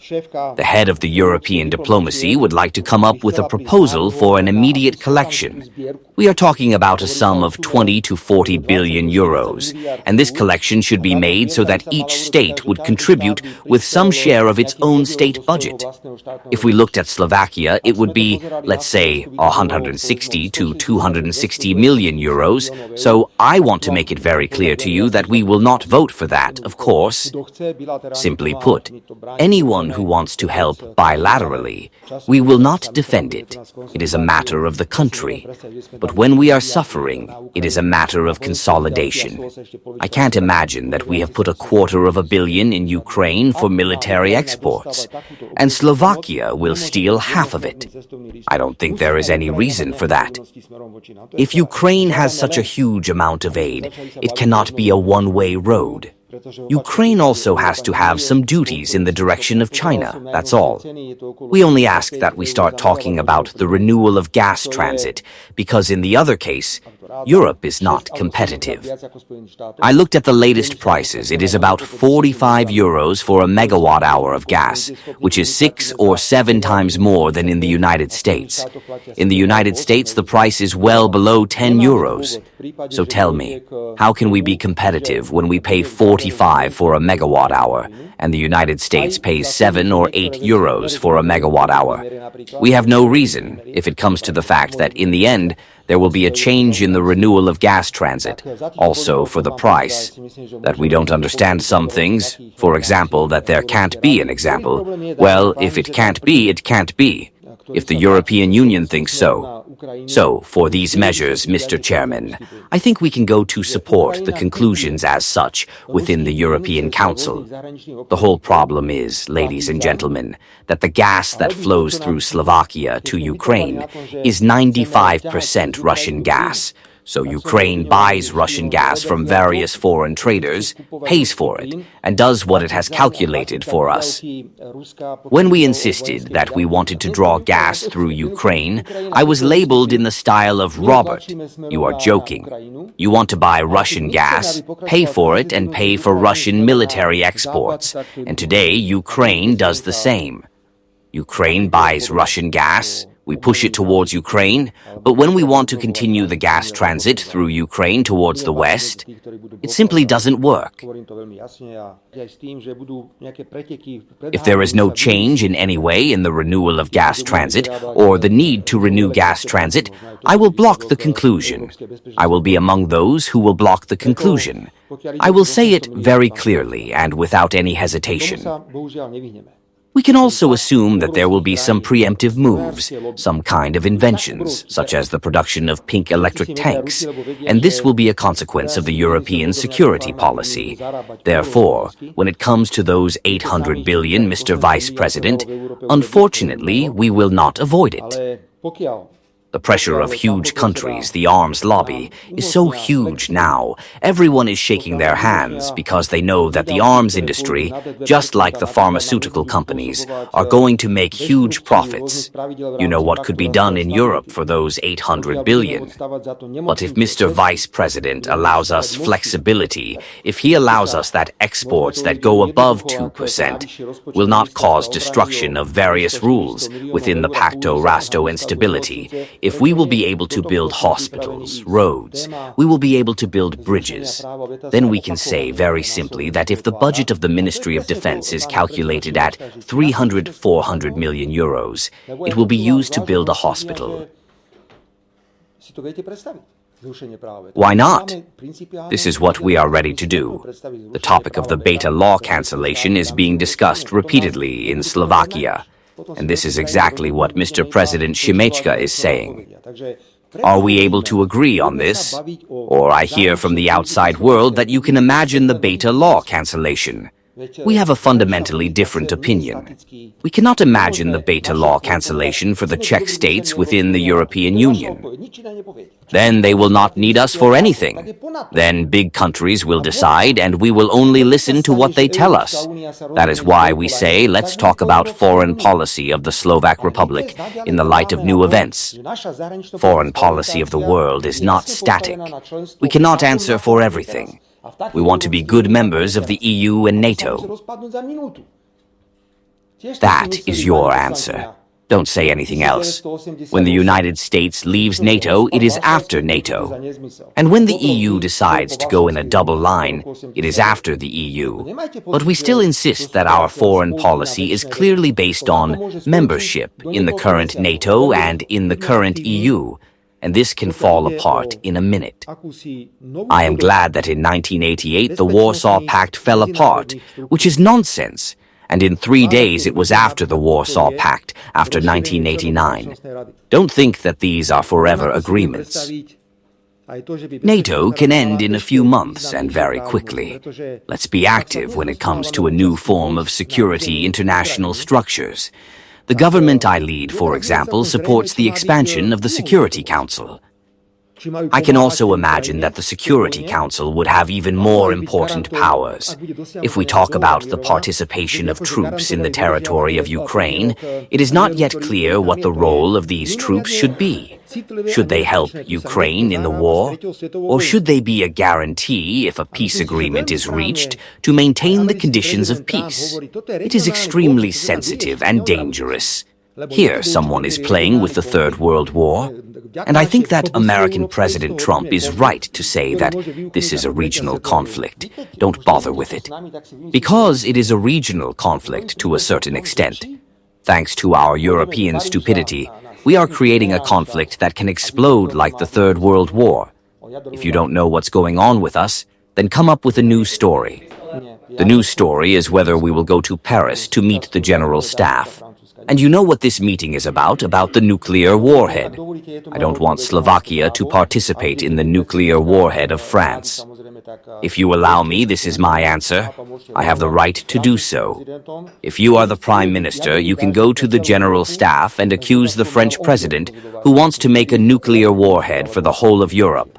The head of the European diplomacy would like to come up with a proposal for an immediate collection. We are talking about a sum of 20 to 40 billion euros, and this collection should be made so that each state would contribute with some share of its own state budget. If we looked at Slovakia, it would be, let's say, 160 to 260 million euros, so I want to make it very clear to you that we will not vote for that, of course. Simply put, anyone who wants to help bilaterally, we will not defend it. It is a matter of the country. But when we are suffering, it is a matter of consolidation. I can't imagine that we have put $250 million in Ukraine for military exports, and Slovakia will steal half of it. I don't think there is any reason for that. If Ukraine has such a huge amount of aid, it cannot be a one-way road. Ukraine also has to have some duties in the direction of China, that's all. We only ask that we start talking about the renewal of gas transit, because in the other case, Europe is not competitive. I looked at the latest prices. It is about 45 euros for a megawatt hour of gas, which is 6 or 7 times more than in the United States. In the United States, the price is well below 10 euros. So tell me, how can we be competitive when we pay 45 for a megawatt hour, and the United States pays 7 or 8 euros for a megawatt hour? We have no reason, if it comes to the fact that in the end, there will be a change in the renewal of gas transit, also for the price, that we don't understand some things, for example, that there can't be an example. Well, if it can't be, it can't be. If the European Union thinks so. So, for these measures, Mr. Chairman, I think we can go to support the conclusions as such within the European Council. The whole problem is, ladies and gentlemen, that the gas that flows through Slovakia to Ukraine is 95% Russian gas. So Ukraine buys Russian gas from various foreign traders, pays for it, and does what it has calculated for us. When we insisted that we wanted to draw gas through Ukraine, I was labeled in the style of Robert. You are joking. You want to buy Russian gas, pay for it, and pay for Russian military exports. And today, Ukraine does the same. Ukraine buys Russian gas. We push it towards Ukraine, but when we want to continue the gas transit through Ukraine towards the west, it simply doesn't work. If there is no change in any way in the renewal of gas transit or the need to renew gas transit, I will block the conclusion. I will be among those who will block the conclusion. I will say it very clearly and without any hesitation. We can also assume that there will be some preemptive moves, some kind of inventions, such as the production of pink electric tanks, and this will be a consequence of the European security policy. Therefore, when it comes to those 800 billion, Mr. Vice President, unfortunately, we will not avoid it. The pressure of huge countries, the arms lobby, is so huge now. Everyone is shaking their hands because they know that the arms industry, just like the pharmaceutical companies, are going to make huge profits. You know what could be done in Europe for those 800 billion. But if Mr. Vice President allows us flexibility, if he allows us that exports that go above 2% will not cause destruction of various rules within the Pacto Rasto and stability, if we will be able to build hospitals, roads, we will be able to build bridges, then we can say very simply that if the budget of the Ministry of Defense is calculated at 300-400 million euros, it will be used to build a hospital. Why not? This is what we are ready to do. The topic of the beta law cancellation is being discussed repeatedly in Slovakia. And this is exactly what Mr. President Šimečka is saying. Are we able to agree on this? Or I hear from the outside world that you can imagine the beta law cancellation. We have a fundamentally different opinion. We cannot imagine the beta law cancellation for the Czech states within the European Union. Then they will not need us for anything. Then big countries will decide and we will only listen to what they tell us. That is why we say let's talk about foreign policy of the Slovak Republic in the light of new events. Foreign policy of the world is not static. We cannot answer for everything. We want to be good members of the EU and NATO. That is your answer. Don't say anything else. When the United States leaves NATO, it is after NATO. And when the EU decides to go in a double line, it is after the EU. But we still insist that our foreign policy is clearly based on membership in the current NATO and in the current EU, and this can fall apart in a minute. I am glad that in 1988 the Warsaw Pact fell apart, which is nonsense. And in 3 days it was after the Warsaw Pact, after 1989. Don't think that these are forever agreements. NATO can end in a few months and very quickly. Let's be active when it comes to a new form of security international structures. The government I lead, for example, supports the expansion of the Security Council. I can also imagine that the Security Council would have even more important powers. If we talk about the participation of troops in the territory of Ukraine, it is not yet clear what the role of these troops should be. Should they help Ukraine in the war? Or should they be a guarantee, if a peace agreement is reached, to maintain the conditions of peace? It is extremely sensitive and dangerous. Here, someone is playing with the Third World War. And I think that American President Trump is right to say that this is a regional conflict. Don't bother with it. Because it is a regional conflict to a certain extent. Thanks to our European stupidity, we are creating a conflict that can explode like the Third World War. If you don't know what's going on with us, then come up with a new story. The new story is whether we will go to Paris to meet the General Staff. And you know what this meeting is about the nuclear warhead. I don't want Slovakia to participate in the nuclear warhead of France. If you allow me, this is my answer. I have the right to do so. If you are the Prime Minister, you can go to the General Staff and accuse the French President, who wants to make a nuclear warhead for the whole of Europe.